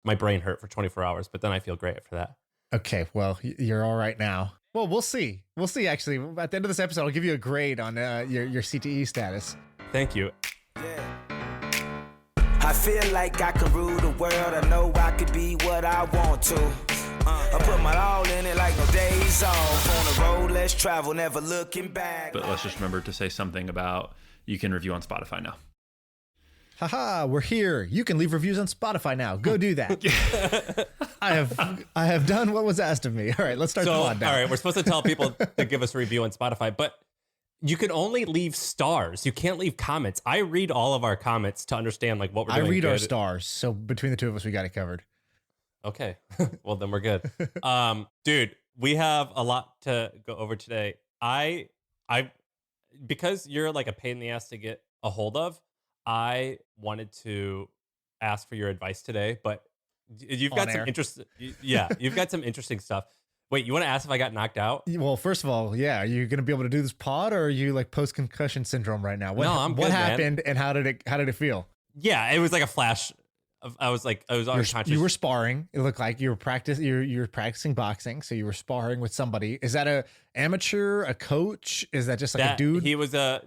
My brain hurt for 24 hours, but then I feel great after that. Okay, well, you're all right now. Well, we'll see. We'll see, actually. At the end of this episode, I'll give you a grade on your CTE status. Thank you. I feel like I can rule the world. I know I could be what I want to. I put my all in it like no days off. On the road, let's travel, never looking back. But let's just remember to say something about you can review on Spotify now. Haha, we're here. You can leave reviews on Spotify now. Go do that. I have done what was asked of me. All right, let's start the pod now. All right, we're supposed to tell people to give us a review on Spotify, but you can only leave stars. You can't leave comments. I read all of our comments to understand like what we're doing. I read good. our stars. So between the two of us, we got it covered. Okay. Well, then we're good. Dude, we have a lot to go over today. I because you're like a pain in the ass to get a hold of, I wanted to ask for your advice today, but you've got some interesting, you've got some interesting stuff. Wait, you want to ask if I got knocked out? Well, first of all, yeah, are you going to be able to do this pod, or are you like post-concussion syndrome right now? I'm good, what happened, man. and how did it feel? Yeah, it was like a flash. I was unconscious. You were sparring. It looked like you were practicing boxing, so you were sparring with somebody. Is that a amateur, a coach? Is that just like a dude? He was the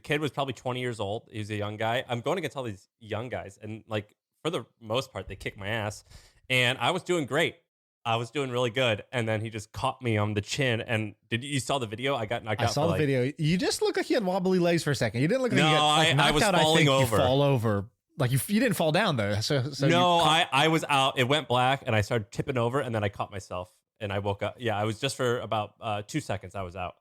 kid was probably 20 years old. He was a young guy. I'm going against all these young guys, and like for the most part, they kicked my ass, and I was doing great. I was doing really good, and then he just caught me on the chin. And you saw the video? I got knocked out. I saw the video. You just looked like you had wobbly legs for a second. You didn't look like you got knocked I was out. Falling over. You fall over. Like you didn't fall down though. So no, I was out. It went black, and I started tipping over, and then I caught myself, and I woke up. Yeah, I was just for about 2 seconds. I was out.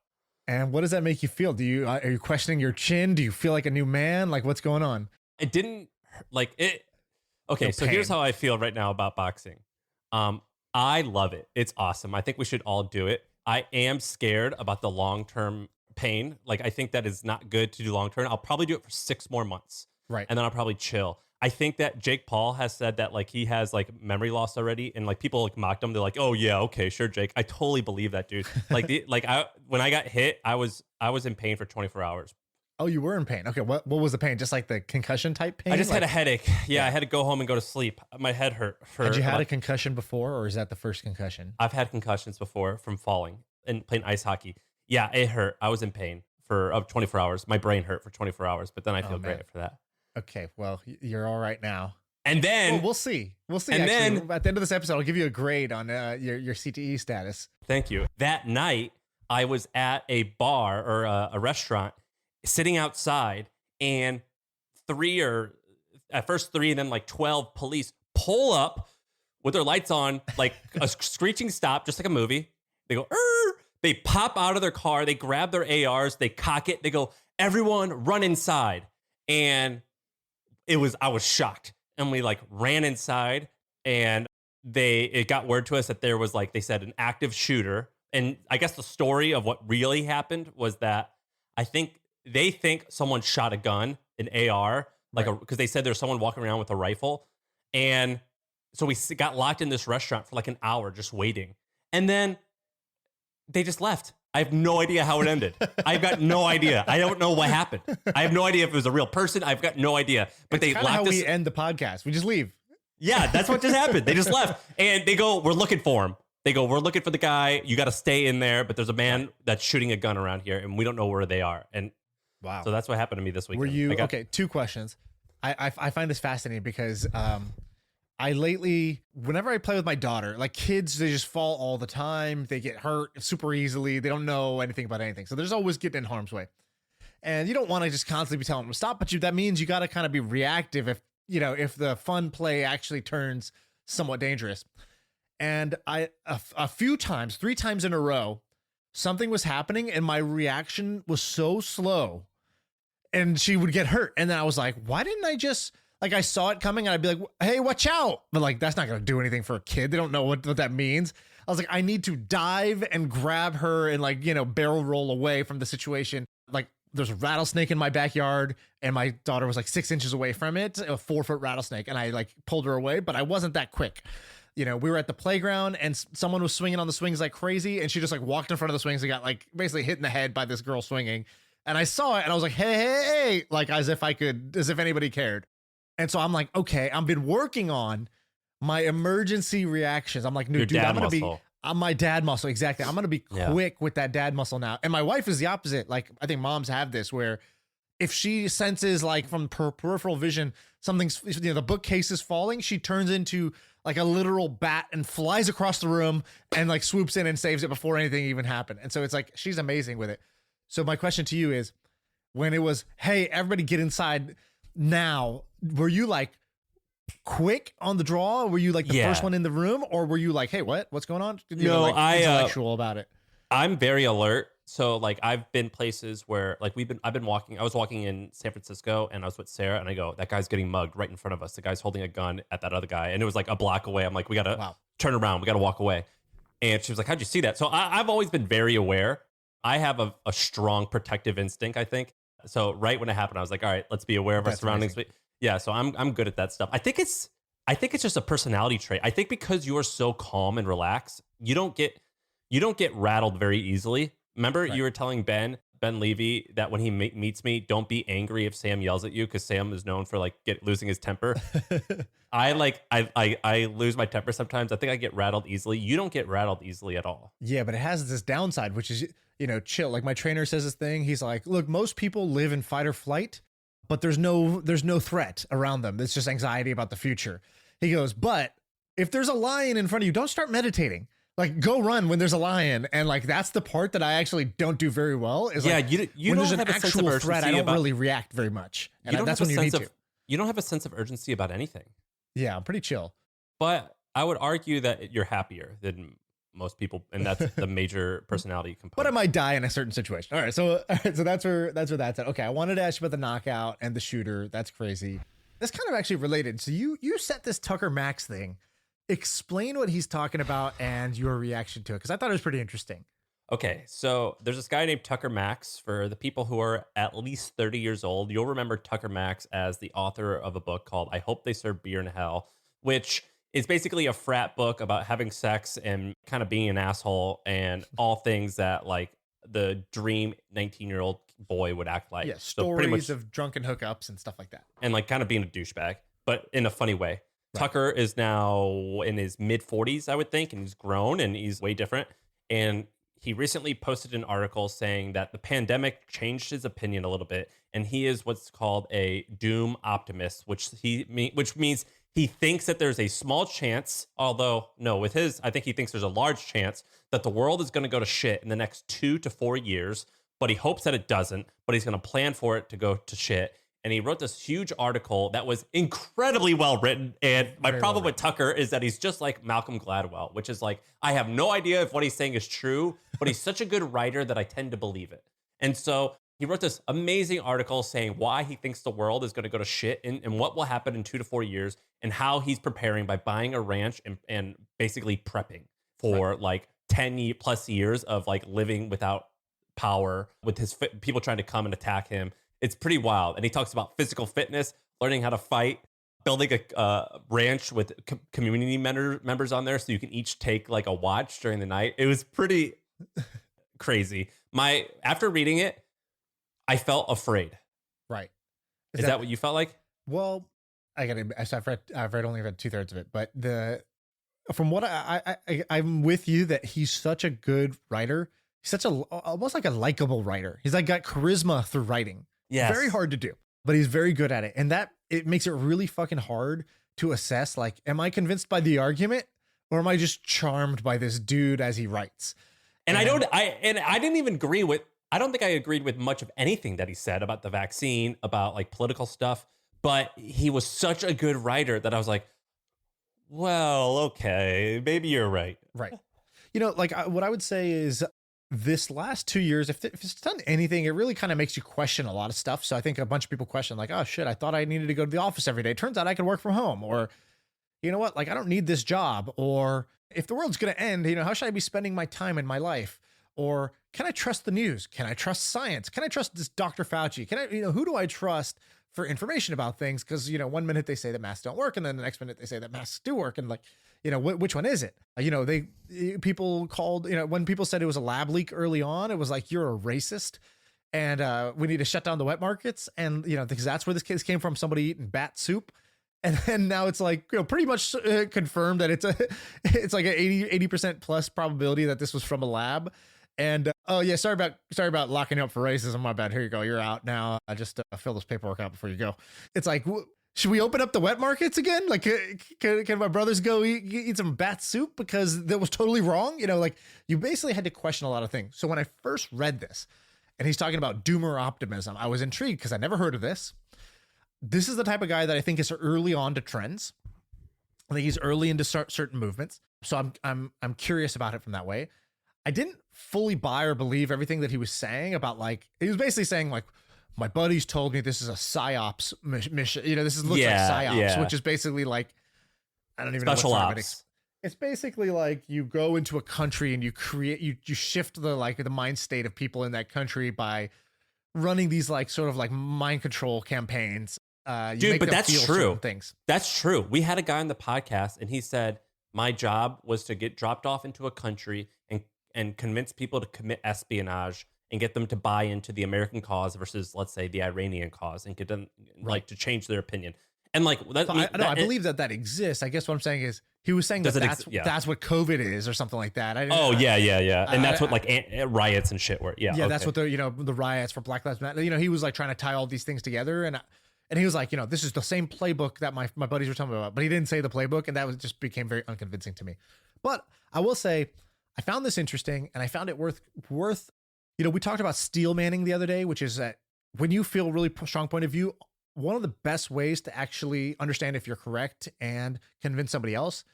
And what does that make you feel? Are you questioning your chin? Do you feel like a new man? Like what's going on? It didn't like it. Okay, so here's how I feel right now about boxing. I love it. It's awesome. I think we should all do it. I am scared about the long-term pain. Like I think that is not good to do long-term. I'll probably do it for 6 more months. Right. And then I'll probably chill. I think that Jake Paul has said that like he has like memory loss already, and like people like mocked him. They're like, "Oh yeah, okay, sure, Jake." I totally believe that, dude. Like when I got hit, I was in pain for 24 hours. Oh, you were in pain. Okay, what was the pain? Just like the concussion type pain? I just had a headache. Yeah, I had to go home and go to sleep. My head hurt. Had you had a concussion before, or is that the first concussion? I've had concussions before from falling and playing ice hockey. Yeah, it hurt. I was in pain for 24 hours. My brain hurt for 24 hours, but then I feel great after that. Okay, well, you're all right now. And then we'll see. We'll see. And actually, then at the end of this episode, I'll give you a grade on your CTE status. Thank you. That night, I was at a bar or a restaurant, sitting outside, and at first 3 and then like 12 police pull up with their lights on, like a screeching stop, just like a movie. They go, "Arr!" They pop out of their car, they grab their ARs, they cock it, they go, "Everyone run inside." And I was shocked. And we like ran inside, and it got word to us that there was like, they said an active shooter. And I guess the story of what really happened was that they think someone shot a gun, an AR, because they said there's someone walking around with a rifle. And so we got locked in this restaurant for like an hour just waiting. And then they just left. I have no idea how it ended. I've got no idea. I don't know what happened. I have no idea if it was a real person. I've got no idea. But It's they locked how us. we end the podcast. We just leave. Yeah, that's what just happened. They just left. And they go, "We're looking for him." They go, "We're looking for the guy. You got to stay in there. But there's a man that's shooting a gun around here, and we don't know where they are." And wow. So that's what happened to me this weekend. Were you okay? 2 questions. I find this fascinating because I lately, whenever I play with my daughter, like kids, they just fall all the time. They get hurt super easily. They don't know anything about anything. So there's always getting in harm's way. And you don't want to just constantly be telling them to stop, but that means you got to kind of be reactive if the fun play actually turns somewhat dangerous. And a few times, 3 times in a row, something was happening and my reaction was so slow and she would get hurt. And then I was like, why didn't I just... Like I saw it coming and I'd be like, "Hey, watch out." But like, that's not going to do anything for a kid. They don't know what that means. I was like, I need to dive and grab her and like, barrel roll away from the situation. Like there's a rattlesnake in my backyard and my daughter was like 6 inches away from it, a 4-foot rattlesnake. And I like pulled her away, but I wasn't that quick. We were at the playground and someone was swinging on the swings like crazy. And she just like walked in front of the swings and got like basically hit in the head by this girl swinging. And I saw it and I was like, hey, like as if anybody cared. And so I'm like, okay, I've been working on my emergency reactions. I'm like, Your dude, dad I'm gonna muscle. I'm my dad muscle. Exactly. I'm gonna be quick with that dad muscle now. And my wife is the opposite. Like, I think moms have this where if she senses like from peripheral vision something's, the bookcase is falling, she turns into like a literal bat and flies across the room and like swoops in and saves it before anything even happened. And so it's like she's amazing with it. So my question to you is, when it was, hey, everybody get inside now, were you like quick on the draw? Were you like the first one in the room, or were you like, hey, what's going on? Like, intellectual about it. I'm very alert. So like I've been places where like I've been walking. I was walking in San Francisco and I was with Sarah and I go, that guy's getting mugged right in front of us. The guy's holding a gun at that other guy. And it was like a block away. I'm like, we got to turn around. We got to walk away. And she was like, how'd you see that? So I've always been very aware. I have a strong protective instinct, I think. So right when it happened, I was like, all right, let's be aware of our surroundings. Amazing. Yeah. So I'm good at that stuff. I think it's just a personality trait. I think because you are so calm and relaxed, you don't get rattled very easily. Remember, you were telling Ben Levy that when he meets me, don't be angry if Sam yells at you, because Sam is known for like losing his temper. I lose my temper sometimes. I think I get rattled easily. You don't get rattled easily at all. Yeah, but it has this downside, which is, chill. Like my trainer says this thing. He's like, look, most people live in fight or flight, but there's no threat around them. It's just anxiety about the future. He goes, but if there's a lion in front of you, don't start meditating. Like, go run when there's a lion. And like, that's the part that I actually don't do very well. Is yeah, like, you when don't there's an have a sense of actual urgency threat, I don't really react very much. And that's when you need to. You don't have a sense of urgency about anything. Yeah, I'm pretty chill. But I would argue that you're happier than most people, and that's the major personality component. But I might die in a certain situation. All right, so that's where that's at. Okay, I wanted to ask you about the knockout and the shooter. That's crazy. That's kind of actually related. So you set this Tucker Max thing. Explain what he's talking about and your reaction to it, because I thought it was pretty interesting. Okay, so there's this guy named Tucker Max. For the people who are at least 30 years old, you'll remember Tucker Max as the author of a book called I Hope They Serve Beer in Hell, which is basically a frat book about having sex and kind of being an asshole and all things that like the dream 19-year-old boy would act like. Yeah, stories of drunken hookups and stuff like that. And like kind of being a douchebag, but in a funny way. Right. Tucker is now in his mid 40s, I would think, and he's grown and he's way different. And he recently posted an article saying that the pandemic changed his opinion a little bit, and he is what's called a doom optimist, which means he thinks that there's a small chance, although no, with his, I think he thinks there's a large chance that the world is going to go to shit in the next 2 to 4 years, but he hopes that it doesn't, but he's going to plan for it to go to shit. And he wrote this huge article that was incredibly well written. And my problem with Tucker is that he's just like Malcolm Gladwell, which is like, I have no idea if what he's saying is true, but he's such a good writer that I tend to believe it. And so he wrote this amazing article saying why he thinks the world is going to go to shit and what will happen in 2 to 4 years and how he's preparing by buying a ranch and basically prepping for like 10 plus years of like living without power with his people trying to come and attack him. It's pretty wild. And he talks about physical fitness, learning how to fight, building a ranch with community members on there so you can each take like a watch during the night. It was pretty crazy. After reading it, I felt afraid. Right. Is that what you felt like? Well, I've only read 2/3 of it, but from what I'm with you that he's such a good writer. He's such almost like a likable writer. He's like got charisma through writing. Yes. Very hard to do, but he's very good at it. And it makes it really fucking hard to assess, like, am I convinced by the argument or am I just charmed by this dude as he writes? And I didn't even agree with, I don't think I agreed with much of anything that he said about the vaccine, about like political stuff, but he was such a good writer that I was like, well, okay, maybe you're right. Right. Like what I would say is, this last 2 years, if it's done anything, it really kind of makes you question a lot of stuff. So I think a bunch of people question like, oh shit, I thought I needed to go to the office every day. Turns out I can work from home. Or, you know what? Like, I don't need this job. Or if the world's going to end, how should I be spending my time in my life? Or can I trust the news? Can I trust science? Can I trust this Dr. Fauci? Can I, who do I trust for information about things? Because, 1 minute they say that masks don't work. And then the next minute they say that masks do work. And like, which one is it? People called, when people said it was a lab leak early on, it was like, you're a racist and we need to shut down the wet markets. And, because that's where this case came from, somebody eating bat soup. And then now it's like, pretty much confirmed that it's like an 80% plus probability that this was from a lab. And oh yeah, sorry about locking you up for racism. My bad. Here you go. You're out now. I just fill this paperwork out before you go. It's like, should we open up the wet markets again? Like, can my brothers go eat some bat soup because that was totally wrong? Like you basically had to question a lot of things. So when I first read this, and he's talking about doomer optimism, I was intrigued because I never heard of this. This is the type of guy that I think is early on to trends. I think he's early into certain movements. So I'm curious about it from that way. I didn't fully buy or believe everything that he was saying about, like, he was basically saying like, my buddies told me this is a psyops mission. This looks like psyops, which is basically like, I don't even special know ops. It's basically like you go into a country and you create, you shift the mind state of people in that country by running these like sort of like mind control campaigns. Dude, but that's true. Things. That's true. We had a guy on the podcast and he said, my job was to get dropped off into a country and convince people to commit espionage and get them to buy into the American cause versus, let's say, the Iranian cause, and get them like to change their opinion. And like that, so I believe that exists. I guess what I'm saying is he was saying that's what COVID is or something like that. Yeah. And that's what like riots and shit were. Yeah. That's what the riots for Black Lives Matter. He was like trying to tie all these things together, and he was like, this is the same playbook that my buddies were telling me about, but he didn't say the playbook, and that just became very unconvincing to me. But I will say, I found this interesting, and I found it worth. We talked about steel manning the other day, which is that when you feel really strong point of view, one of the best ways to actually understand if you're correct and convince somebody else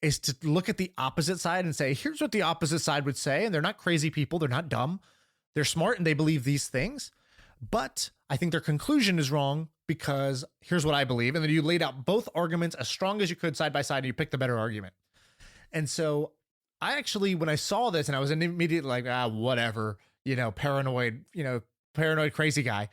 is to look at the opposite side and say, here's what the opposite side would say. And they're not crazy people. They're not dumb. They're smart and they believe these things. But I think their conclusion is wrong because here's what I believe. And then you laid out both arguments as strong as you could side by side, and you picked the better argument. And so I actually, when I saw this, and I was immediately like, whatever, paranoid crazy guy.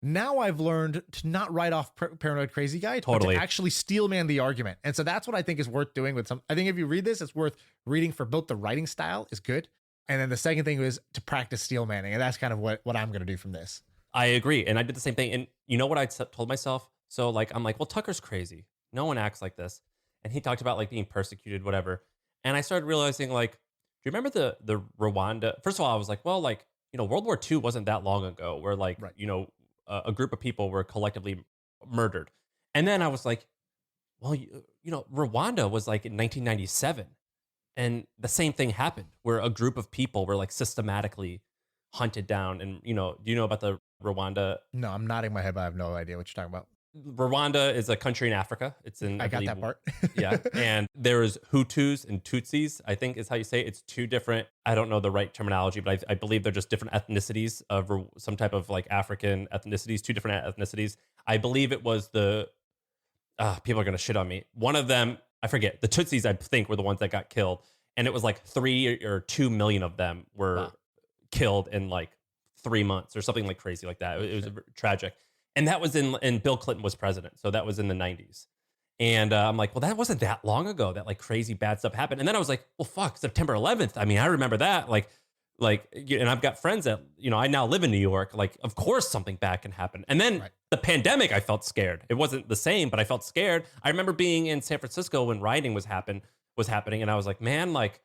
Now I've learned to not write off paranoid crazy guy, but to actually steel man the argument. And so that's what I think is worth doing with some. I think if you read this, it's worth reading for both the writing style is good. And then the second thing is to practice steel manning. And that's kind of what I'm going to do from this. I agree. And I did the same thing. And you know what I told myself? So like, I'm like, well, Tucker's crazy. No one acts like this. And he talked about like being persecuted, whatever. And I started realizing like, do you remember the Rwanda? First of all, I was like, well, like, World War II wasn't that long ago where like, a group of people were collectively murdered. And then I was like, well, Rwanda was like in 1997. And the same thing happened where a group of people were like systematically hunted down. And, do you know about the Rwanda? No, I'm nodding my head, but I have no idea what you're talking about. Rwanda is a country in Africa. It's in, I got that part. Yeah. And there's Hutus and Tutsis, I think is how you say it. It's two different, I don't know the right terminology, but I believe they're just different ethnicities of some type of like African ethnicities, two different ethnicities. I believe it was people are going to shit on me. One of them, I forget, the Tutsis, I think, were the ones that got killed. And it was like 3 or 2 million of them were killed in like 3 months or something like crazy like that. It was tragic. And that was in Bill Clinton was president. So that was in the 90s. And I'm like, well, that wasn't that long ago that like crazy bad stuff happened. And then I was like, well, fuck, September 11th. I mean, I remember that. And I've got friends that, I now live in New York. Like, of course something bad can happen. And then the pandemic, I felt scared. It wasn't the same, but I felt scared. I remember being in San Francisco when rioting was happening. And I was like, man, like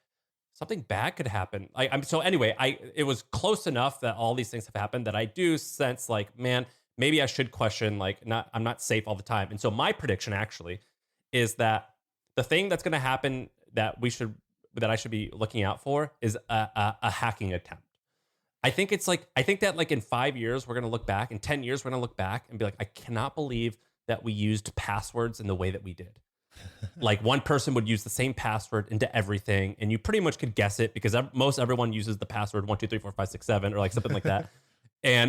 something bad could happen. So anyway, it was close enough that all these things have happened that I do sense like, man, maybe I should question, like, I'm not safe all the time. And so my prediction actually is that the thing that's going to happen that I should be looking out for is a hacking attempt. I think that like in 5 years, we're going to look back, in 10 years, we're going to look back and be like, I cannot believe that we used passwords in the way that we did. Like one person would use the same password into everything. And you pretty much could guess it because most everyone uses the password 1, 2, 3, 4, 5, 6, 7 or like something like that.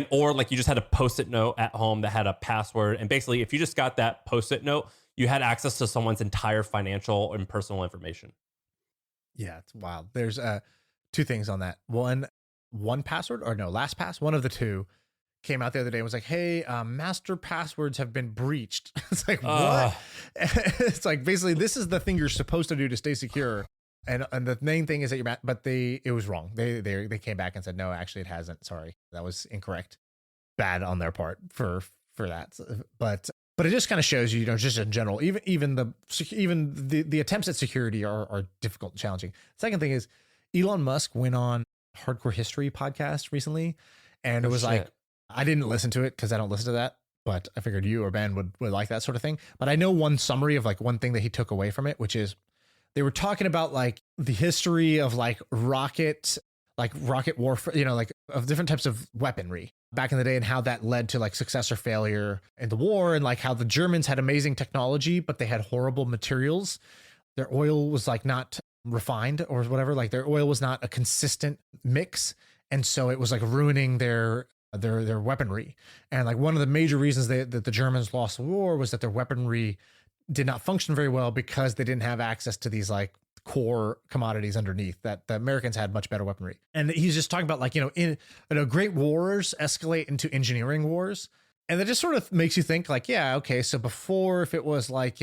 Or like you just had a Post-it note at home that had a password. And basically, if you just got that Post-it note, you had access to someone's entire financial and personal information. Yeah, it's wild. There's 2 things on that. One password or no, LastPass, one of the two came out the other day and was like, hey, master passwords have been breached. It's like, what? It's like, basically, this is the thing you're supposed to do to stay secure. And the main thing is that it was wrong. They came back and said, no, actually it hasn't. Sorry. That was incorrect. Bad on their part for that. But But it just kind of shows you, just in general, even the attempts at security are difficult and challenging. Second thing is Elon Musk went on Hardcore History podcast recently, and it was like, I didn't listen to it because I don't listen to that, but I figured you or Ben would like that sort of thing. But I know one summary of like one thing that he took away from it, which is they were talking about like the history of like rocket warfare, like of different types of weaponry back in the day, and how that led to like success or failure in the war, and like how the Germans had amazing technology, but they had horrible materials. Their oil was like not refined or whatever, like their oil was not a consistent mix. And so it was like ruining their weaponry. And like one of the major reasons that the Germans lost the war was that their weaponry did not function very well because they didn't have access to these like core commodities underneath that the Americans had much better weaponry. And he's just talking about like, great wars escalate into engineering wars. And that just sort of makes you think like, yeah, okay. So before, if it was like,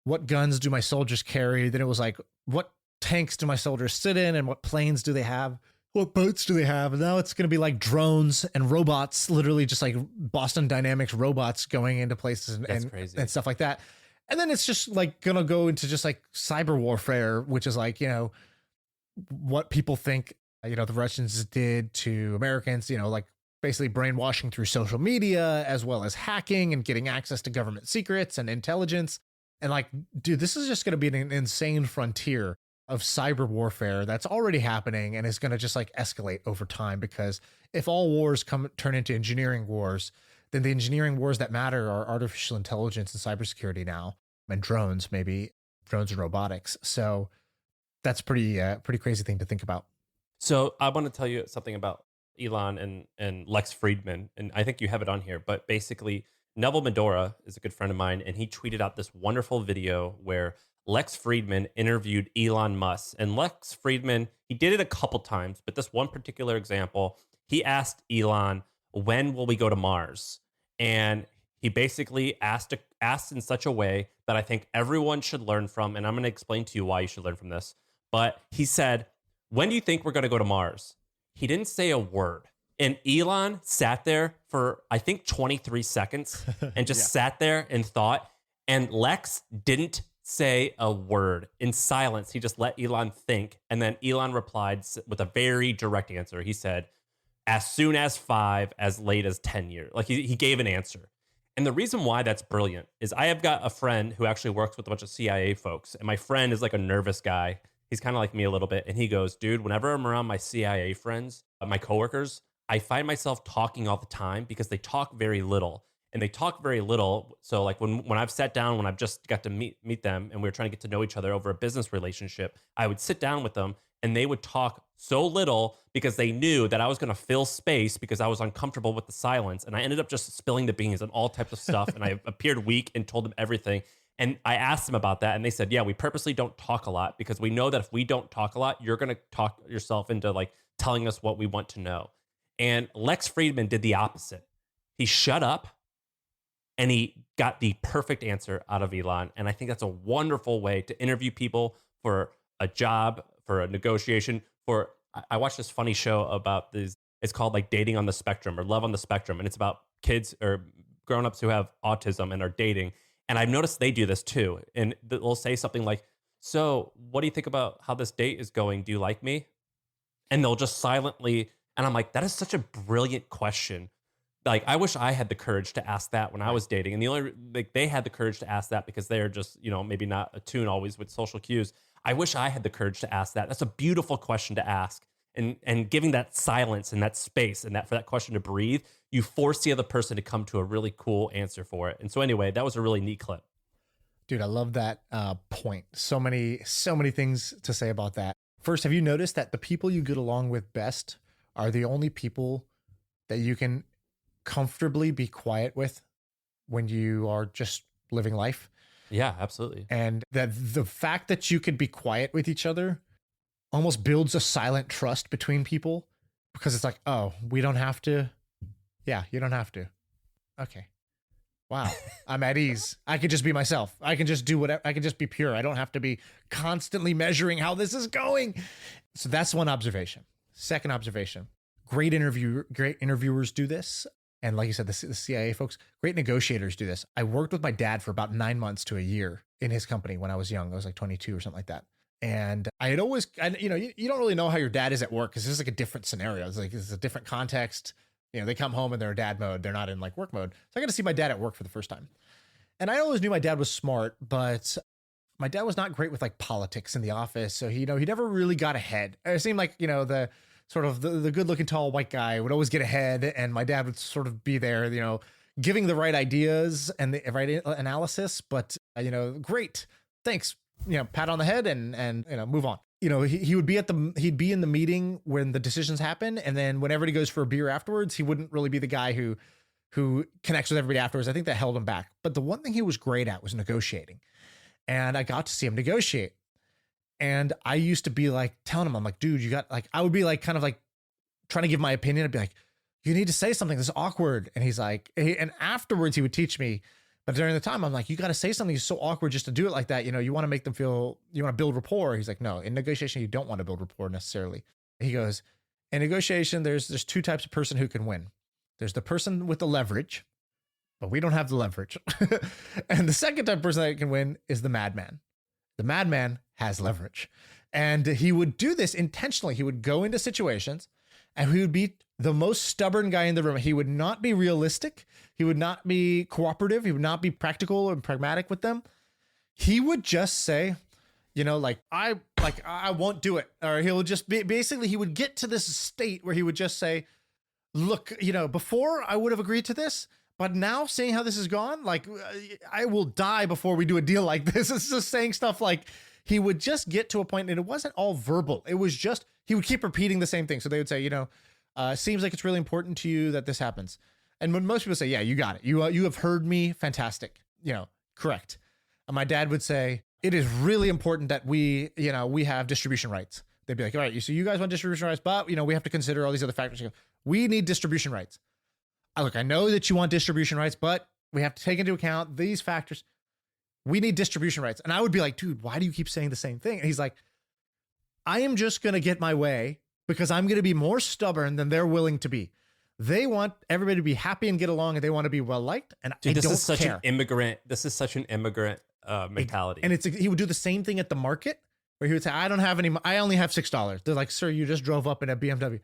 what guns do my soldiers carry? Then it was like, what tanks do my soldiers sit in, and what planes do they have? What boats do they have? And now it's going to be like drones and robots, literally just like Boston Dynamics robots going into places and stuff like that. And then it's just like going to go into just like cyber warfare, which is like, what people think, the Russians did to Americans, like basically brainwashing through social media, as well as hacking and getting access to government secrets and intelligence. And like, dude, this is just going to be an insane frontier of cyber warfare that's already happening and is going to just like escalate over time, because if all wars turn into engineering wars, then the engineering wars that matter are artificial intelligence and cybersecurity now, and drones and robotics. So that's pretty crazy thing to think about. So I want to tell you something about Elon and Lex Fridman, and I think you have it on here, but basically Neville Medora is a good friend of mine, and he tweeted out this wonderful video where Lex Fridman interviewed Elon Musk. And Lex Fridman, he did it a couple times, but this one particular example, he asked Elon, when will we go to Mars? And he basically asked in such a way that I think everyone should learn from, and I'm going to explain to you why you should learn from this. But he said, when do you think we're going to go to Mars? He didn't say a word. And Elon sat there for, I think, 23 seconds and just sat there and thought. And Lex didn't say a word. In silence, he just let Elon think. And then Elon replied with a very direct answer. He said, as soon as 5, as late as 10 years. Like he gave an answer. And the reason why that's brilliant is I have got a friend who actually works with a bunch of CIA folks. And my friend is like a nervous guy. He's kind of like me a little bit. And he goes, dude, whenever I'm around my CIA friends, my coworkers, I find myself talking all the time because they talk very little. And they talk very little. So like when I've sat down, when I've just got to meet them and we were trying to get to know each other over a business relationship, I would sit down with them and they would talk so little because they knew that I was going to fill space because I was uncomfortable with the silence. And I ended up just spilling the beans on all types of stuff. And I appeared weak and told them everything. And I asked them about that. And they said, yeah, we purposely don't talk a lot because we know that if we don't talk a lot, you're going to talk yourself into like telling us what we want to know. And Lex Fridman did the opposite. He shut up and he got the perfect answer out of Elon. And I think that's a wonderful way to interview people for a job, for a negotiation. I watched this funny show about this. It's called like Dating on the Spectrum or Love on the Spectrum. And it's about kids or grownups who have autism and are dating. And I've noticed they do this too. And they'll say something like, so what do you think about how this date is going? Do you like me? And they'll just silently, and I'm like, that is such a brilliant question. Like, I wish I had the courage to ask that when I was dating. And the only, like, they had the courage to ask that because they're just, maybe not attuned always with social cues. I wish I had the courage to ask that. That's a beautiful question to ask. And giving that silence and that space and that for that question to breathe, you force the other person to come to a really cool answer for it. And so anyway, that was a really neat clip. Dude, I love that point. So many things to say about that. First, have you noticed that the people you get along with best are the only people that you can comfortably be quiet with when you are just living life? Yeah, absolutely. And that the fact that you could be quiet with each other almost builds a silent trust between people, because it's like, oh, we don't have to. Yeah, you don't have to. Okay. Wow. I'm at ease. I could just be myself. I can just do whatever. I can just be pure. I don't have to be constantly measuring how this is going. So that's one observation. Second observation. Great interviewers do this. And like you said, the CIA folks, great negotiators do this. I worked with my dad for about 9 months to a year in his company when I was young. I was like 22 or something like that. And I had always, you don't really know how your dad is at work because this is like a different scenario. It's a different context. They come home and they're in dad mode. They're not in like work mode. So I got to see my dad at work for the first time. And I always knew my dad was smart, but my dad was not great with like politics in the office. So he never really got ahead. It seemed like, the sort of the good looking tall white guy would always get ahead. And my dad would sort of be there, giving the right ideas and the right analysis, but great. Thanks. Pat on the head and move on. He'd be in the meeting when the decisions happen. And then whenever he goes for a beer afterwards, he wouldn't really be the guy who connects with everybody afterwards. I think that held him back. But the one thing he was great at was negotiating. And I got to see him negotiate. And I used to be like telling him, I'm like, dude, I would be like, kind of like trying to give my opinion. I'd be like, you need to say something. This is awkward. And he's like, and afterwards he would teach me. But during the time, I'm like, you got to say something. It's so awkward just to do it like that. You want to make them feel, you want to build rapport. He's like, no, in negotiation, you don't want to build rapport necessarily. He goes, in negotiation, there's two types of person who can win. There's the person with the leverage, but we don't have the leverage. And the second type of person that can win is the madman. The madman has leverage. And he would do this intentionally. He would go into situations and he would be the most stubborn guy in the room. He would not be realistic. He would not be cooperative. He would not be practical and pragmatic with them. He would just say, I won't do it. Or he'll just basically, he would get to this state where he would just say, look, before I would have agreed to this, but now seeing how this has gone, like I will die before we do a deal like this. It's just saying stuff like he would just get to a point and it wasn't all verbal. It was just, he would keep repeating the same thing. So they would say, seems like it's really important to you that this happens. And when most people say, yeah, you got it. You have heard me. Fantastic. Correct. And my dad would say, it is really important that we have distribution rights. They'd be like, all right, so you guys want distribution rights, but we have to consider all these other factors. We need distribution rights. Look, I know that you want distribution rights, but we have to take into account these factors. We need distribution rights. And I would be like, dude, why do you keep saying the same thing? And he's like, I am just going to get my way because I'm going to be more stubborn than they're willing to be. They want everybody to be happy and get along, and they want to be well liked. And dude, I don't care. This is such an immigrant mentality. And he would do the same thing at the market where he would say, I only have $6. They're like, sir, you just drove up in a BMW.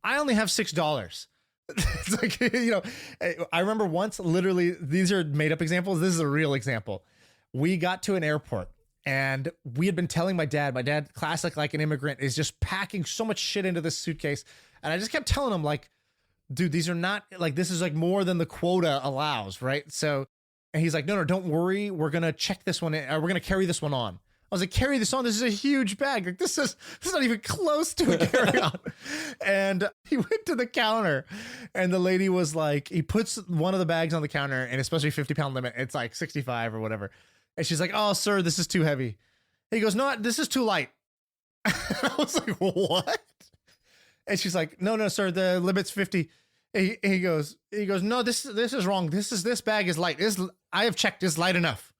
I only have $6. It's like, I remember once, literally, these are made up examples. This is a real example. We got to an airport and we had been telling my dad, classic, like an immigrant, is just packing so much shit into this suitcase. And I just kept telling him, like, dude, these are not like, this is like more than the quota allows. Right. So, and he's like, no, don't worry. We're going to check this one in, or we're going to carry this one on. I was like, carry this on. This is a huge bag. Like this is not even close to a carry-on. And he went to the counter and the lady was like, he puts one of the bags on the counter and it's supposed to be 50-pound limit. It's like 65 or whatever. And she's like, oh, sir, this is too heavy. He goes, no, this is too light. I was like, what? And she's like, no, sir, the limit's 50. He goes, no, this is wrong. This bag is light. I have checked. It's light enough.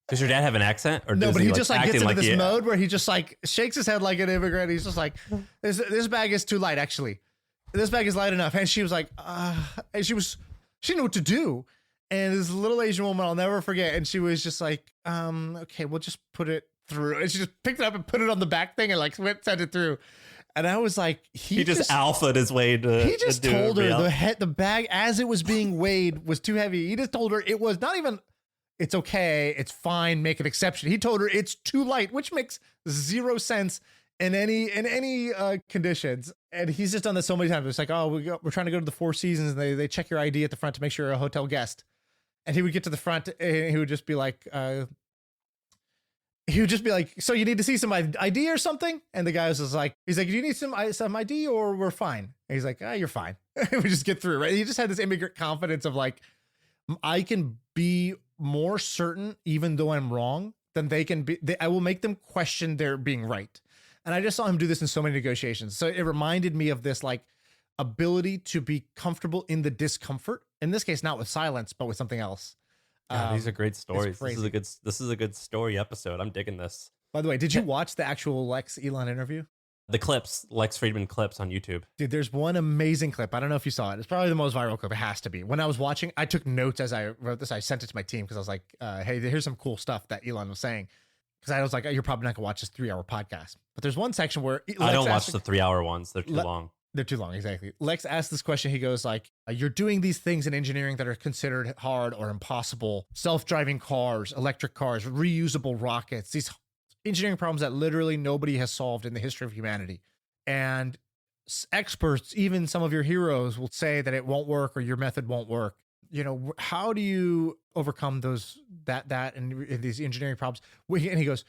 Does your dad have an accent? Or no, but he just like gets into this mode where he just like shakes his head like an immigrant. He's just like, this bag is too light, actually. This bag is light enough. And she was like, and she didn't know what to do. And this little Asian woman, I'll never forget. And she was just like, okay, we'll just put it through. And she just picked it up and put it on the back thing and like sent it through. And I was like, he just alphaed his way to. He just told her the bag as it was being weighed was too heavy. He just told her it was not even. It's okay. It's fine. Make an exception. He told her it's too light, which makes zero sense in any conditions. And he's just done this so many times. It's like, oh, we're trying to go to the Four Seasons, and they check your ID at the front to make sure you're a hotel guest. And he would get to the front, and he would just be like, so you need to see some ID or something? And the guy was just like, he's like, do you need some ID or we're fine? And he's like, you're fine. We just get through, right? He just had this immigrant confidence of like, I can be more certain, even though I'm wrong, than they can be. I will make them question their being right. And I just saw him do this in so many negotiations. So it reminded me of this like ability to be comfortable in the discomfort. In this case, not with silence, but with something else. These are great stories. This is a good story episode. I'm digging this. By the way, did you watch the actual Lex Elon interview? The clips, Lex Fridman clips on YouTube. Dude, there's one amazing clip. I don't know if you saw it. It's probably the most viral clip. It has to be. When I was watching, I took notes as I wrote this. I sent it to my team because I was like, hey, here's some cool stuff that Elon was saying. Because I was like, you're probably not going to watch this 3-hour podcast. But there's one section where Lex I don't watch the 3-hour ones. They're too long. They're too long, exactly. Lex asked this question. He goes like, you're doing these things in engineering that are considered hard or impossible. Self-driving cars, electric cars, reusable rockets. These engineering problems that literally nobody has solved in the history of humanity. And experts, even some of your heroes, will say that it won't work or your method won't work. You know, how do you overcome that and these engineering problems? And he goes,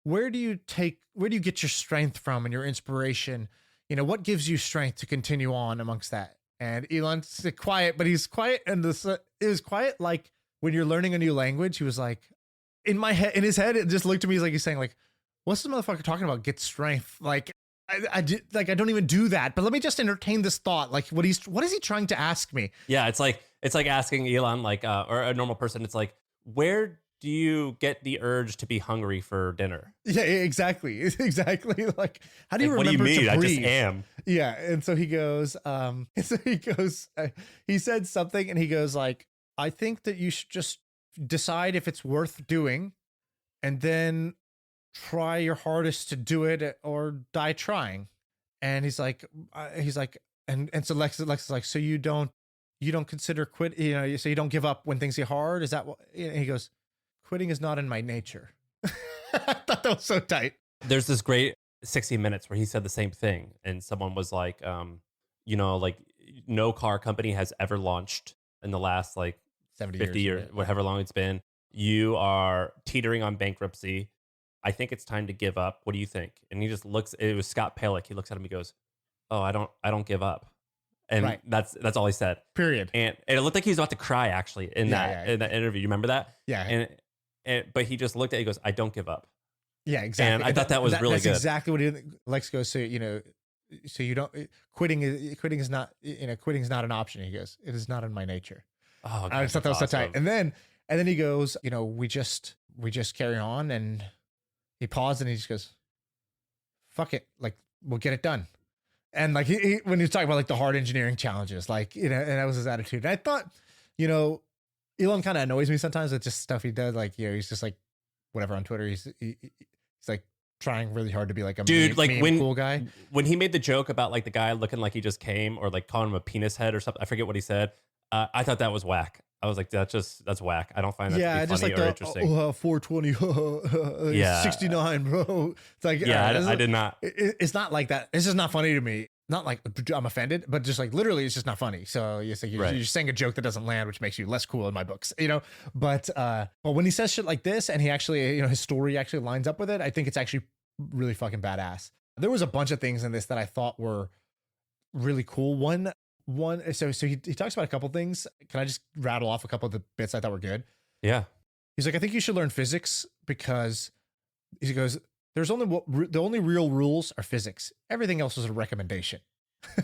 where do you get your strength from and your inspiration? You know, what gives you strength to continue on amongst that? And Elon's quiet, but he's quiet. And it was quiet like when you're learning a new language. He was like, in his head, it just looked at me like he's saying, like, what's this motherfucker talking about? Get strength. Like, I don't even do that, but let me just entertain this thought. Like, what is he trying to ask me? Yeah, it's like asking Elon, like, or a normal person. It's like, where do you get the urge to be hungry for dinner? Yeah, exactly. Like, how do you remember what do you mean? to breathe? I just am. Yeah, and so he goes, he said something, and he goes like, I think that you should just decide if it's worth doing, and then try your hardest to do it or die trying. And he's like, and so Lex is like, so you don't consider quit, you know, so you don't give up when things get hard. Is that what? And he goes, quitting is not in my nature. I thought that was so tight. There's this great 60 Minutes where he said the same thing. And someone was like, you know, like no car company has ever launched in the last like 70 50 years, however long it's been. You are teetering on bankruptcy. I think it's time to give up. What do you think? And he just looks, it was Scott Palek. He looks at him, he goes, oh, I don't give up. And right. that's all he said. Period. And it looked like he was about to cry actually in that interview. You remember that? Yeah. But he just looked at it, he goes, I don't give up. Yeah, exactly. And I thought that was really that's good. Exactly what Lex goes, so, you know, so you don't, quitting is not, you know, quitting is not an option. He goes, it is not in my nature. Oh, I just thought that was so tight. And then he goes, you know, we just carry on. And he paused and he just goes, fuck it. Like, we'll get it done. And like, he when he was talking about like the hard engineering challenges, like, you know, and that was his attitude. And I thought, you know, Elon kind of annoys me sometimes with just stuff he does. Like, you know, he's just like, whatever on Twitter. He's like trying really hard to be like a dude, like meme cool guy. When he made the joke about like the guy looking like he just came, or like calling him a penis head or something, I forget what he said. I thought that was whack. I was like, that's whack. I don't find that to be just funny like or interesting. 420, Yeah. 69, bro. It's like, yeah, I did not. It's not like that. It's just not funny to me. Not like I'm offended, but just like literally, it's just not funny. So it's like you're saying a joke that doesn't land, which makes you less cool in my books, you know. But when he says shit like this, and he actually, you know, his story actually lines up with it, I think it's actually really fucking badass. There was a bunch of things in this that I thought were really cool. So he talks about a couple things. Can I just rattle off a couple of the bits I thought were good? Yeah. He's like, I think you should learn physics because he goes, the only real rules are physics. Everything else is a recommendation.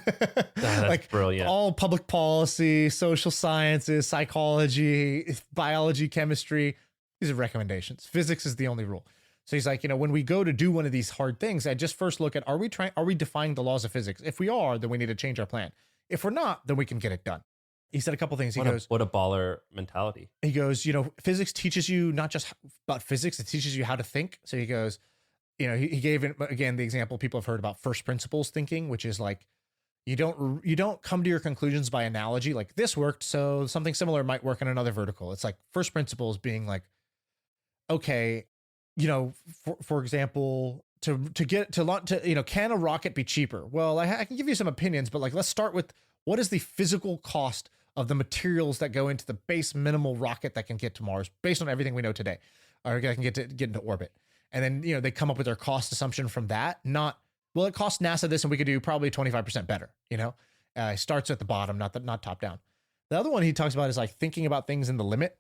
That's like brilliant. All public policy, social sciences, psychology, biology, chemistry, these are recommendations. Physics is the only rule. So he's like, you know, when we go to do one of these hard things, I just first look at, are we defying the laws of physics? If we are, then we need to change our plan. If we're not, then we can get it done. He said a couple things. He goes, what a baller mentality. He goes, you know, physics teaches you not just about physics, it teaches you how to think. So he goes, you know, he gave it again the example people have heard about first principles thinking, which is like you don't come to your conclusions by analogy, like this worked, so something similar might work in another vertical. It's like first principles being like, okay, you know, for example, to you know, can a rocket be cheaper? Well, I can give you some opinions, but like let's start with what is the physical cost of the materials that go into the base minimal rocket that can get to Mars based on everything we know today, or that can get into orbit. And then, you know, they come up with their cost assumption from that. Not, well, it cost NASA this and we could do probably 25% better, you know? Starts at the bottom, not top down. The other one he talks about is like thinking about things in the limit.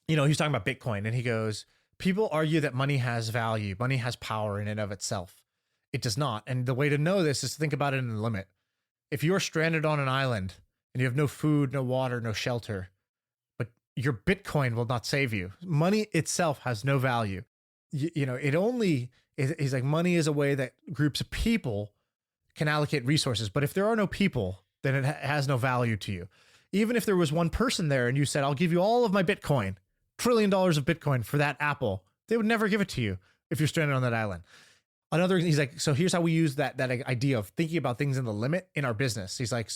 You know, he's talking about Bitcoin and he goes, people argue that money has value. Money has power in and of itself. It does not. And the way to know this is to think about it in the limit. If you're stranded on an island and you have no food, no water, no shelter, but your Bitcoin will not save you. Money itself has no value. You know, it only is like money is a way that groups of people can allocate resources. But if there are no people, then it has no value to you. Even if there was one person there and you said, I'll give you all of my Bitcoin, $1 trillion of Bitcoin for that apple, they would never give it to you if you're stranded on that island. Another, he's like, so here's how we use that idea of thinking about things in the limit in our business. He's like,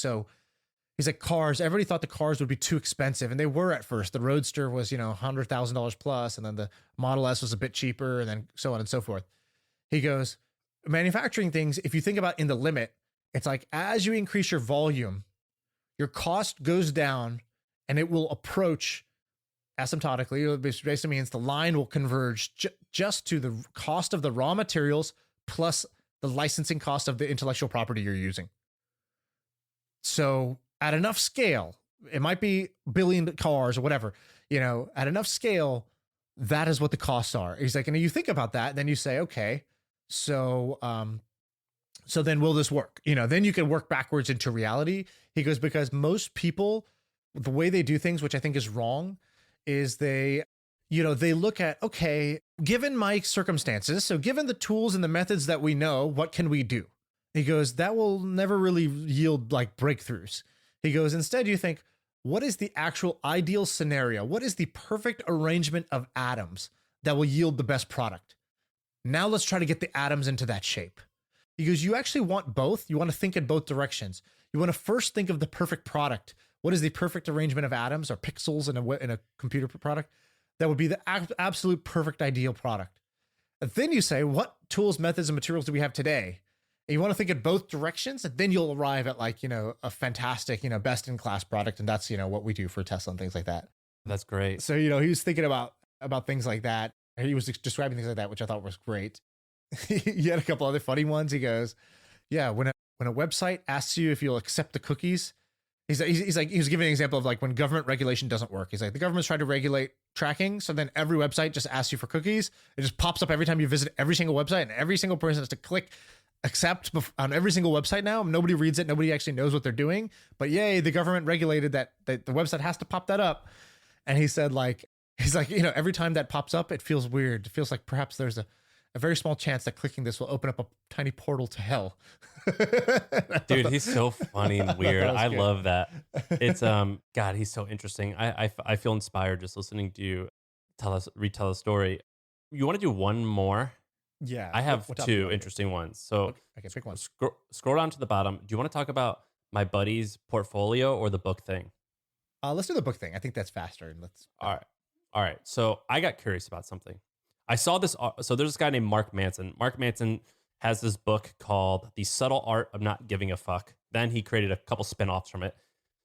cars, everybody thought the cars would be too expensive. And they were at first. The Roadster was, $100,000 plus. And then the Model S was a bit cheaper, and then so on and so forth. He goes, manufacturing things, if you think about in the limit, it's like, as you increase your volume, your cost goes down and it will approach asymptotically. It basically means the line will converge just to the cost of the raw materials plus the licensing cost of the intellectual property you're using. So at enough scale, it might be billion cars or whatever, at enough scale, that is what the costs are. He's like, and you think about that, then you say, okay, so then will this work? Then you can work backwards into reality. He goes, because most people, the way they do things, which I think is wrong, is they look at, okay, given my circumstances, so given the tools and the methods that we know, what can we do? He goes, that will never really yield like breakthroughs. He goes, instead you think, what is the actual ideal scenario? What is the perfect arrangement of atoms that will yield the best product? Now let's try to get the atoms into that shape. He goes, you actually want both. You want to think in both directions. You want to first think of the perfect product. What is the perfect arrangement of atoms or pixels in a computer product? That would be the absolute perfect ideal product. And then you say, what tools, methods, and materials do we have today? And you want to think in both directions, and then you'll arrive at a fantastic, best in class product. And that's, what we do for Tesla and things like that. That's great. So, he was thinking about things like that. He was describing things like that, which I thought was great. He had a couple other funny ones. He goes, yeah, when a website asks you if you'll accept the cookies, he was giving an example of like when government regulation doesn't work. He's like, the government's trying to regulate tracking. So then every website just asks you for cookies. It just pops up every time you visit every single website, and every single person has to click accept on every single website now. Nobody reads it. Nobody actually knows what they're doing, but yay, the government regulated that the website has to pop that up. And he said every time that pops up, it feels weird. It feels like perhaps there's a very small chance that clicking this will open up a tiny portal to hell. Dude, he's so funny and weird. I love that. It's God, he's so interesting. I feel inspired just listening to you retell a story. You want to do one more? Yeah. I have two interesting ones. So okay, pick one. Scroll down to the bottom. Do you want to talk about my buddy's portfolio or the book thing? Let's do the book thing. I think that's faster. And All right. So I got curious about something. I saw this. So there's this guy named Marc Manson. Marc Manson has this book called The Subtle Art of Not Giving a Fuck. Then he created a couple spinoffs from it.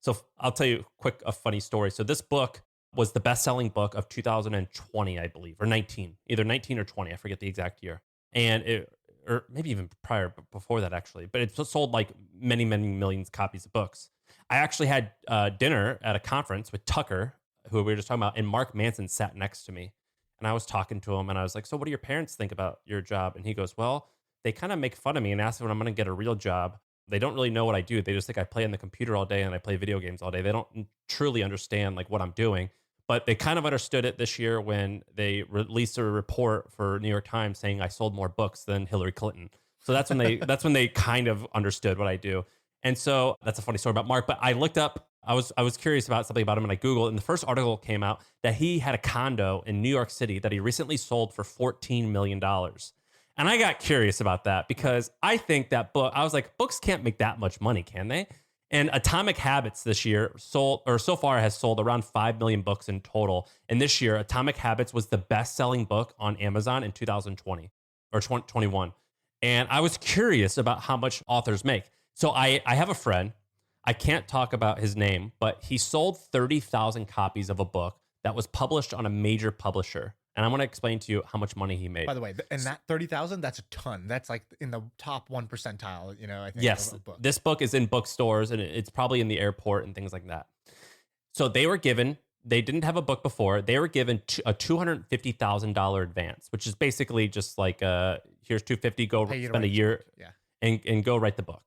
So I'll tell you a funny story. So this book was the best-selling book of 2020, I believe, or 19, either 19 or 20. I forget the exact year. And or maybe even prior, before that actually. But it sold like many, many millions of copies of books. I actually had dinner at a conference with Tucker, who we were just talking about, and Marc Manson sat next to me. And I was talking to him, and I was like, so what do your parents think about your job? And he goes, well, they kind of make fun of me and ask me when I'm going to get a real job. They don't really know what I do. They just think I play on the computer all day and I play video games all day. They don't truly understand like what I'm doing. But they kind of understood it this year when they released a report for New York Times saying I sold more books than Hillary Clinton. So that's when they kind of understood what I do. And so that's a funny story about Marc. But I looked up, I was curious about something about him, and I Googled, and the first article came out that he had a condo in New York City that he recently sold for $14 million. And I got curious about that because I think that I was like, books can't make that much money, can they? And Atomic Habits this year so far has sold around 5 million books in total. And this year, Atomic Habits was the best-selling book on Amazon in 2020 or 2021. And I was curious about how much authors make. So I have a friend. I can't talk about his name, but he sold 30,000 copies of a book that was published on a major publisher. And I'm going to explain to you how much money he made. By the way, and that 30,000, that's a ton. That's like in the top 1 percentile, I think. Yes, of book. This book is in bookstores and it's probably in the airport and things like that. So they didn't have a book before. They were given a $250,000 advance, which is basically just like, here's $250, go spend a year and go write the book.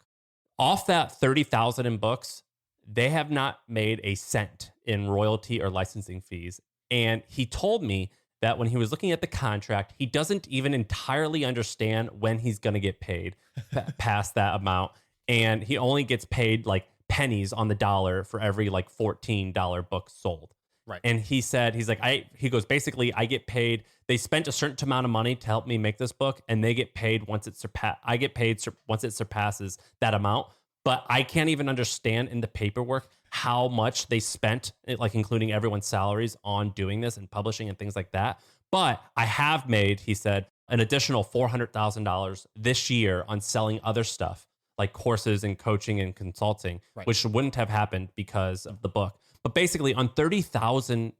Off that 30,000 in books, they have not made a cent in royalty or licensing fees. And he told me that when he was looking at the contract, he doesn't even entirely understand when he's going to get paid past that amount. And he only gets paid like pennies on the dollar for every like $14 book sold. Right. And he said, he goes, basically, I get paid. They spent a certain amount of money to help me make this book, and they get paid once it once it surpasses that amount. But I can't even understand in the paperwork how much they spent, like including everyone's salaries on doing this and publishing and things like that. But I have made, he said, an additional $400,000 this year on selling other stuff like courses and coaching and consulting, which wouldn't have happened because of the book. But basically on 30,000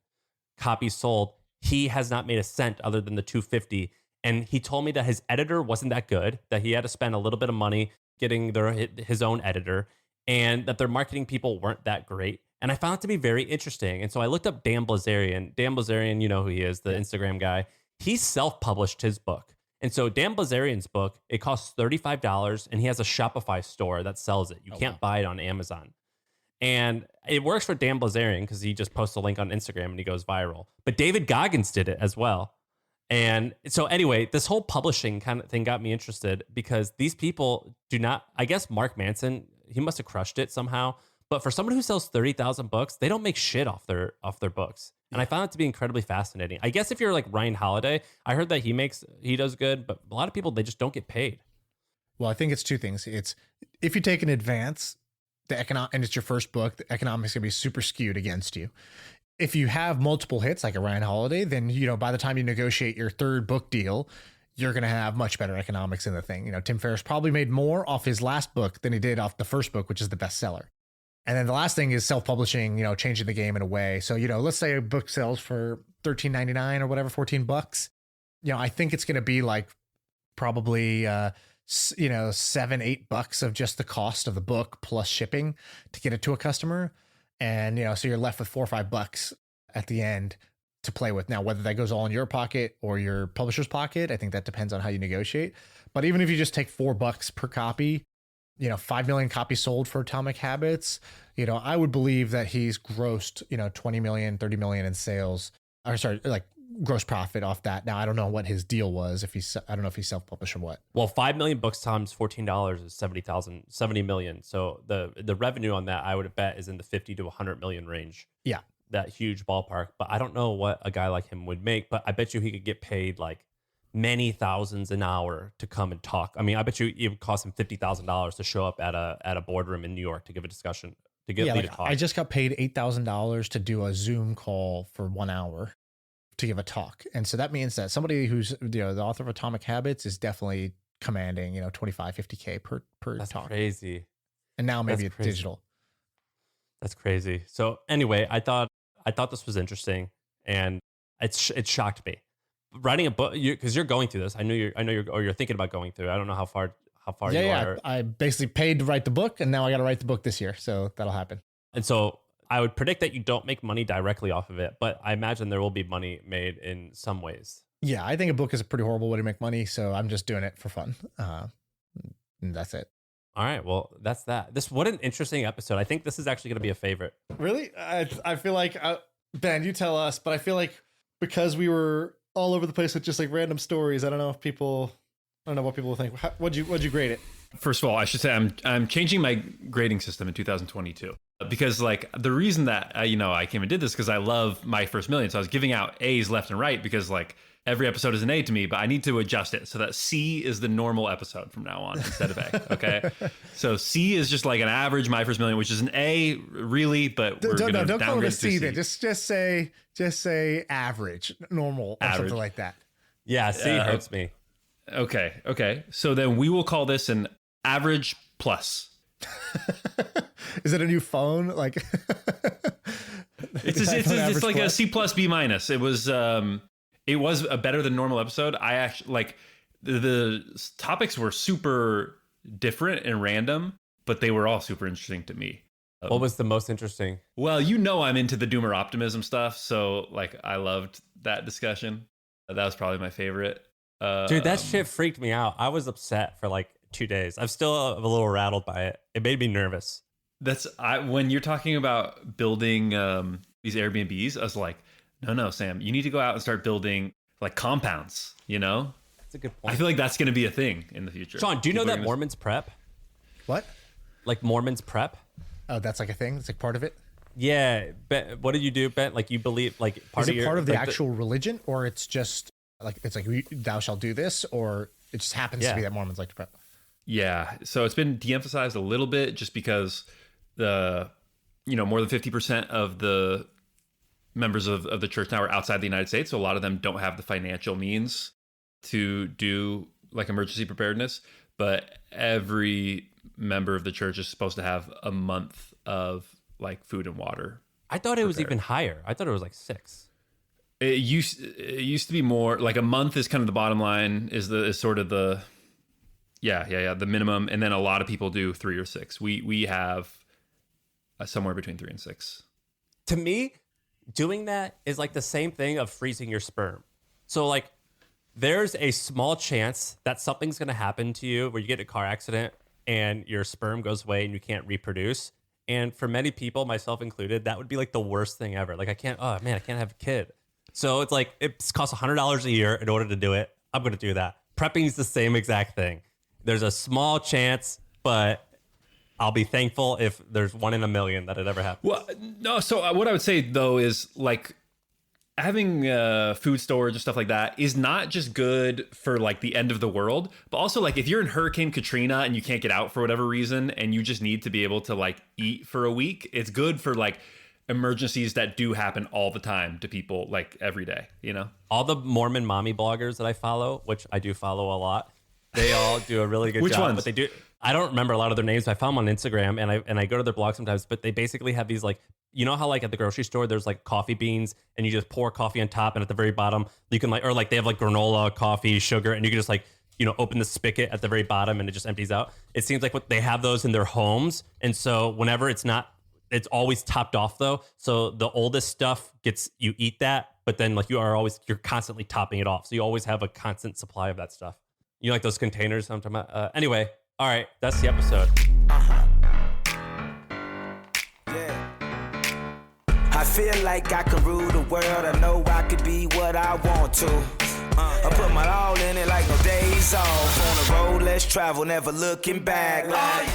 copies sold, he has not made a cent other than the 250. And he told me that his editor wasn't that good, that he had to spend a little bit of money getting his own editor, and that their marketing people weren't that great. And I found it to be very interesting. And so I looked up Dan Bilzerian. Dan Bilzerian, you know who he is, the Instagram guy. He self-published his book. And so Dan Bilzerian's book, it costs $35, and he has a Shopify store that sells it. You can't buy it on Amazon. And it works for Dan Bilzerian because he just posts a link on Instagram and he goes viral. But David Goggins did it as well. And so anyway, this whole publishing kind of thing got me interested because these people do not, I guess Mark Manson, he must have crushed it somehow. But for someone who sells 30,000 books, they don't make shit off their books. And I found it to be incredibly fascinating. I guess if you're like Ryan Holiday, I heard that he does good, but a lot of people, they just don't get paid. Well, I think it's two things. It's if you take an advance, and it's your first book, the economics going to be super skewed against you. If you have multiple hits like a Ryan Holiday, then, by the time you negotiate your third book deal, you're going to have much better economics in the thing. Tim Ferriss probably made more off his last book than he did off the first book, which is the bestseller. And then the last thing is self-publishing, changing the game in a way. So, let's say a book sells for $13.99 or whatever, $14. I think it's going to be like probably, $7-8 of just the cost of the book plus shipping to get it to a customer. And, so you're left with $4 or $5 at the end to play with. Now, whether that goes all in your pocket or your publisher's pocket, I think that depends on how you negotiate. But even if you just take $4 per copy, 5 million copies sold for Atomic Habits, I would believe that he's grossed, 20 million, 30 million in sales, or sorry, like gross profit off that. Now, I don't know what his deal was. I don't know if he's self-published or what. Well, 5 million books times $14 is 70 million. So the revenue on that, I would bet, is in the 50 to 100 million range. Yeah. That huge ballpark. But I don't know what a guy like him would make, but I bet you he could get paid like many thousands an hour to come and talk. I mean, I bet you it would cost him $50,000 to show up at a boardroom in New York to give a discussion, to get lead a talk. I just got paid $8,000 to do a Zoom call for 1 hour to give a talk. And so that means that somebody who's, the author of Atomic Habits is definitely commanding, 25, 50K per That's talk. Crazy. And now maybe it's digital. That's crazy. So anyway, I thought this was interesting, and it shocked me. Writing a book, because you're going through this. I know you're thinking about going through. I don't know how far you are. I basically paid to write the book, and now I got to write the book this year, so that'll happen. And so I would predict that you don't make money directly off of it, but I imagine there will be money made in some ways. Yeah, I think a book is a pretty horrible way to make money, so I'm just doing it for fun. And that's it. All right, well, that's that. What an interesting episode. I think this is actually going to be a favorite. Really? I feel like, Ben, you tell us, but I feel like because we were all over the place with just like random stories, I don't know what people think. What'd you grade it? First of all, I should say I'm changing my grading system in 2022 because like the reason that I came and did this because I love My First Million, so I was giving out A's left and right because like every episode is an A to me, but I need to adjust it so that C is the normal episode from now on instead of A. Okay, so C is just like an average My First Million, which is an A really, but don't call it a C then. Just say average, normal, or something like that. Yeah, C hurts me. Okay. So then we will call this an average plus. Is it a new phone? Like it's like a C plus B minus. It was a better than normal episode. I actually like the topics were super different and random, but they were all super interesting to me. What was the most interesting? Well, I'm into the doomer optimism stuff, so like I loved that discussion. That was probably my favorite. Dude, that shit freaked me out. I was upset for like 2 days. I'm still a little rattled by it. It made me nervous. When you're talking about building these Airbnbs, I was like, No, Sam, you need to go out and start building like compounds, you know? That's a good point. I feel like that's going to be a thing in the future. Sean, do you know People are that gonna- Mormons prep? What? Like Mormons prep? Oh, that's like a thing. It's like part of it. Yeah. Ben, what did you do, Ben? Like you believe like Is it part of the like actual religion, or it's just like it's like thou shalt do this, or it just happens to be that Mormons like to prep? Yeah. So it's been de-emphasized a little bit just because more than 50% of the members of the church now are outside the United States. So a lot of them don't have the financial means to do like emergency preparedness, but every member of the church is supposed to have a month of like food and water. I thought it was even higher. I thought it was like 6. It used to be more like a month is kind of the bottom line is sort of the the minimum, and then a lot of people do 3 or 6. We have somewhere between 3 and 6. To me, doing that is like the same thing of freezing your sperm. So like there's a small chance that something's going to happen to you where you get in a car accident and your sperm goes away and you can't reproduce. And for many people, myself included, that would be like the worst thing ever. Like I can't have a kid. So it's like, it costs $100 a year in order to do it. I'm going to do that. Prepping is the same exact thing. There's a small chance, but I'll be thankful if there's 1 in a million that it ever happens. Well, no. So what I would say though is like having food storage and stuff like that is not just good for like the end of the world, but also like if you're in Hurricane Katrina and you can't get out for whatever reason and you just need to be able to like eat for a week, it's good for like emergencies that do happen all the time to people like every day, you know? All the Mormon mommy bloggers that I follow, which I do follow a lot, they all do a really good Which job. ones? But they do. I don't remember a lot of their names. I found them on Instagram and I go to their blog sometimes, but they basically have these like, you know how like at the grocery store, there's like coffee beans and you just pour coffee on top and at the very bottom you can like, or like they have like granola, coffee, sugar, and you can just like, you know, open the spigot at the very bottom and it just empties out. It seems like what they have those in their homes. And so whenever it's always topped off though. So the oldest stuff you eat that, but then like you're constantly topping it off. So you always have a constant supply of that stuff. You know, like those containers I'm talking about? Anyway, all right, that's the episode. I feel like I can rule the world. I know I could be what I want to. I put my all in it like no days off. On the road, let's travel, never looking back. Like